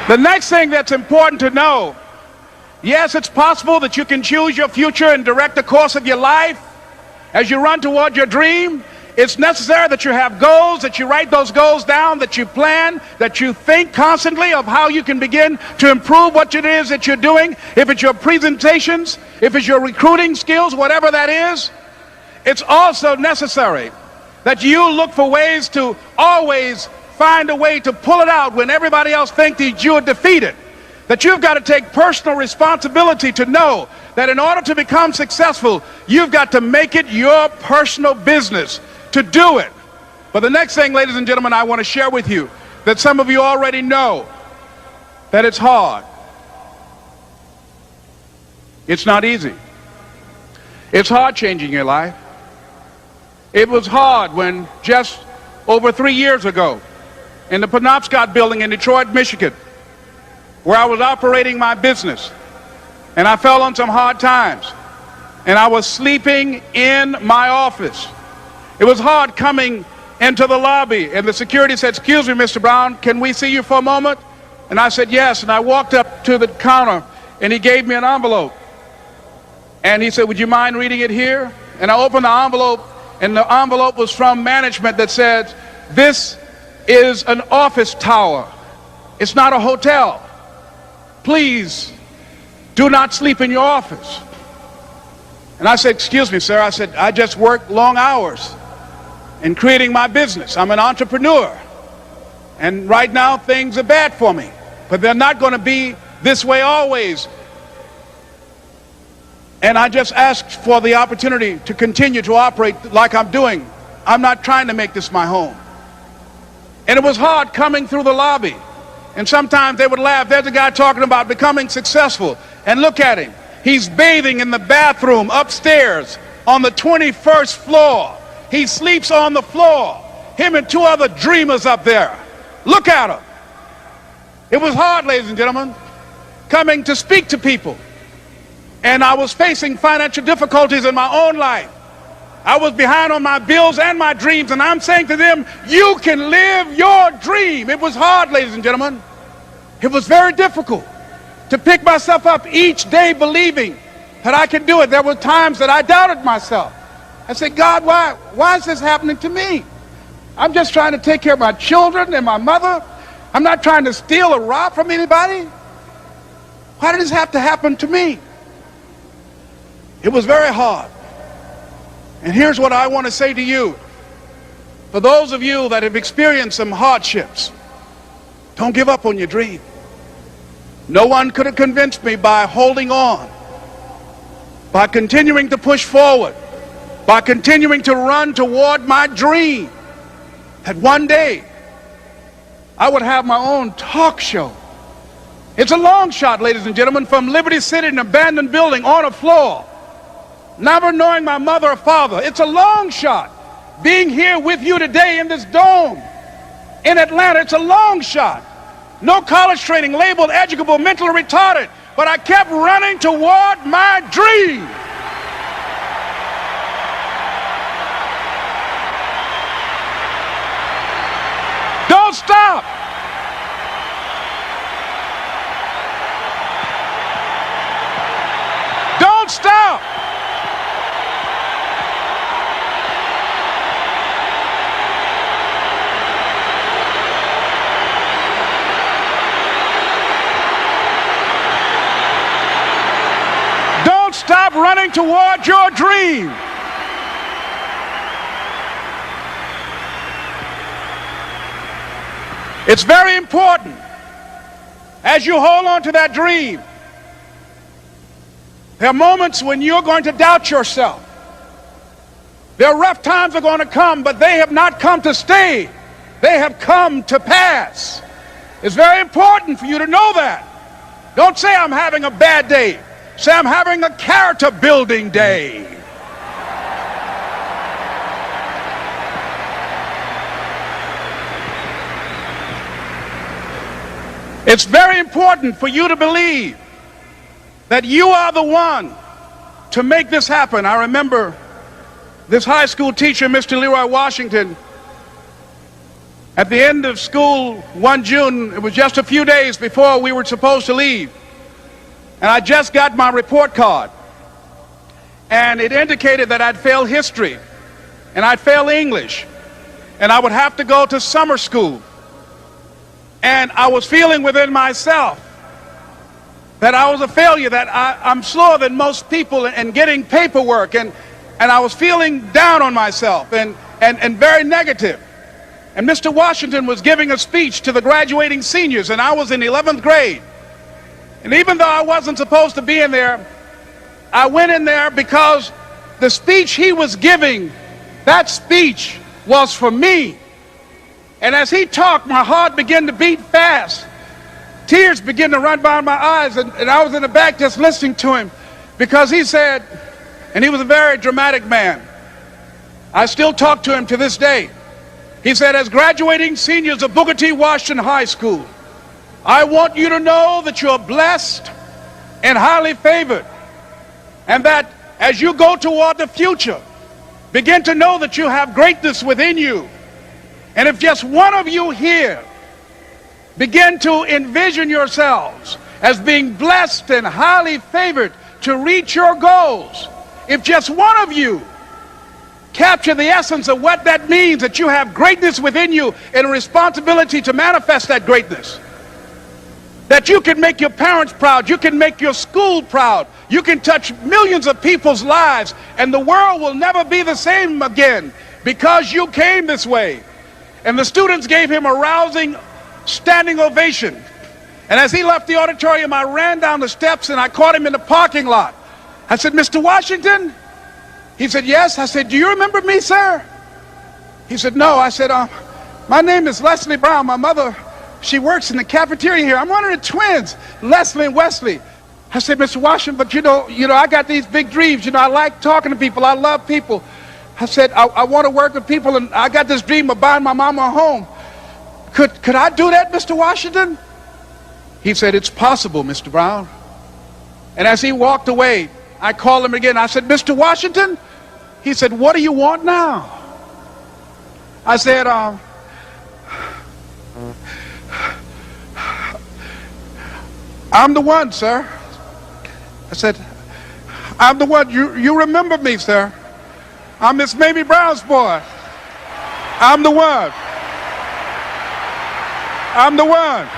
The next thing that's important to know, yes, it's possible that you can choose your future and direct the course of your life as you run toward your dream. It's necessary that you have goals, that you write those goals down, that you plan, that you think constantly of how you can begin to improve what it is that you're doing. If it's your presentations, if it's your recruiting skills, whatever that is, it's also necessary that you look for ways to always find a way to pull it out when everybody else thinks that you are defeated. That you've got to take personal responsibility to know that in order to become successful, you've got to make it your personal business to do it. But the next thing, ladies and gentlemen, I want to share with you that some of you already know that it's hard. It's not easy. It's hard changing your life. It was hard when just over 3 years ago in the Penobscot building in Detroit, Michigan, where I was operating my business, and I fell on some hard times, and I was sleeping in my office. It was hard coming into the lobby, and the security said, "Excuse me, Mr. Brown, can we see you for a moment?" And I said, "Yes," and I walked up to the counter, and he gave me an envelope. And he said, "Would you mind reading it here?" And I opened the envelope, and the envelope was from management that said, "This is an office tower. It's not a hotel. Please do not sleep in your office." And I said, "Excuse me, sir." I said, "I just work long hours in creating my business. I'm an entrepreneur. And right now things are bad for me, but they're not going to be this way always. And I just asked for the opportunity to continue to operate like I'm doing. I'm not trying to make this my home." And it was hard coming through the lobby. And sometimes they would laugh. There's a guy talking about becoming successful. And look at him. He's bathing in the bathroom upstairs on the 21st floor. He sleeps on the floor. Him and 2 other dreamers up there. Look at him. It was hard, ladies and gentlemen, coming to speak to people. And I was facing financial difficulties in my own life. I was behind on my bills and my dreams, and I'm saying to them, you can live your dream. It was hard, ladies and gentlemen. It was very difficult to pick myself up each day believing that I could do it. There were times that I doubted myself. I said, "God, why is this happening to me? I'm just trying to take care of my children and my mother. I'm not trying to steal or rob from anybody. Why did this have to happen to me?" It was very hard. And here's what I want to say to you. For those of you that have experienced some hardships, don't give up on your dream. No one could have convinced me by holding on, by continuing to push forward, by continuing to run toward my dream, that one day I would have my own talk show. It's a long shot, ladies and gentlemen, from Liberty City, an abandoned building on a floor, never knowing my mother or father. It's a long shot. Being here with you today in this dome in Atlanta, it's a long shot. No college training, labeled educable, mentally retarded, but I kept running toward my dream. Don't stop. Don't stop. Don't stop running toward your dream. It's very important as you hold on to that dream. There are moments when you're going to doubt yourself. There are rough times are going to come, but they have not come to stay. They have come to pass. It's very important for you to know that. Don't say I'm having a bad day. Say I'm having a character building day. It's very important for you to believe that you are the one to make this happen. I remember this high school teacher, Mr. Leroy Washington, At the end of school one June, it was just a few days before we were supposed to leave, and I just got my report card, and it indicated that I'd failed history, and I'd failed English, and I would have to go to summer school. And I was feeling within myself that I was a failure, that I'm slower than most people in getting paperwork, and I was feeling down on myself and very negative. And Mr. Washington was giving a speech to the graduating seniors, and I was in 11th grade. And even though I wasn't supposed to be in there, I went in there because the speech he was giving, that speech was for me. And as he talked, my heart began to beat fast. Tears began to run down my eyes, and I was in the back just listening to him, because he said, and he was a very dramatic man. I still talk to him to this day. He said, as graduating seniors of Booker T. Washington High School, I want you to know that you're blessed and highly favored, and that as you go toward the future, begin to know that you have greatness within you. And if just one of you here begin to envision yourselves as being blessed and highly favored to reach your goals, if just one of you capture the essence of what that means, that you have greatness within you and a responsibility to manifest that greatness, that you can make your parents proud, you can make your school proud, you can touch millions of people's lives, and the world will never be the same again because you came this way. And the students gave him a rousing standing ovation. And as he left the auditorium, I ran down the steps and I caught him in the parking lot. I said, Mr. Washington? He said, yes. I said, do you remember me, sir? He said, no. I said, my name is Leslie Brown. My mother, she works in the cafeteria here. I'm one of the twins, Leslie and Wesley. I said, Mr. Washington, but you know, I got these big dreams. I like talking to people. I love people. I said, I want to work with people, and I got this dream of buying my mama a home. Could I do that, Mr. Washington? He said, it's possible, Mr. Brown. And as he walked away, I called him again. I said, Mr. Washington? He said, what do you want now? I said, I'm the one, sir. I said, I'm the one. You remember me, sir. I'm Miss Mamie Brown's boy. I'm the one. I'm the one.